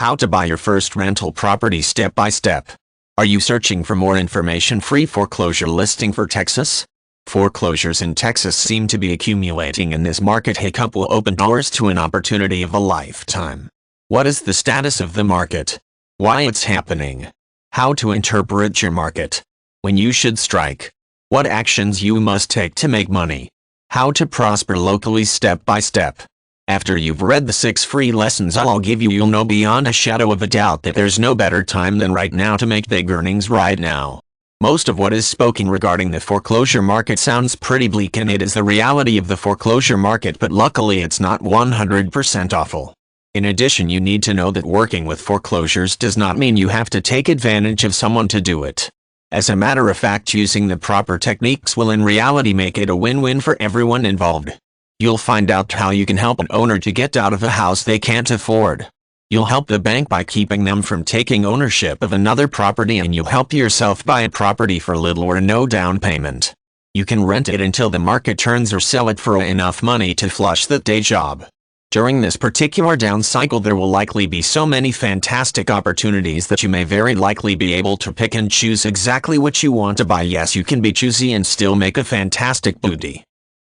How to buy your first rental property step by step. Are you searching for more information-free foreclosure listing for Texas? Foreclosures in Texas seem to be accumulating, and this market hiccup will open doors to an opportunity of a lifetime. What is the status of the market? Why it's happening? How to interpret your market? When you should strike? What actions you must take to make money? How to prosper locally step by step. After you've read the 6 free lessons I'll give you, you'll know beyond a shadow of a doubt that there's no better time than right now to make big earnings right now. Most of what is spoken regarding the foreclosure market sounds pretty bleak, and it is the reality of the foreclosure market, but luckily it's not 100% awful. In addition, you need to know that working with foreclosures does not mean you have to take advantage of someone to do it. As a matter of fact, using the proper techniques will in reality make it a win-win for everyone involved. You'll find out how you can help an owner to get out of a house they can't afford. You'll help the bank by keeping them from taking ownership of another property, and you'll help yourself buy a property for little or no down payment. You can rent it until the market turns or sell it for enough money to flush the day job. During this particular down cycle, there will likely be so many fantastic opportunities that you may very likely be able to pick and choose exactly what you want to buy. Yes, you can be choosy and still make a fantastic booty.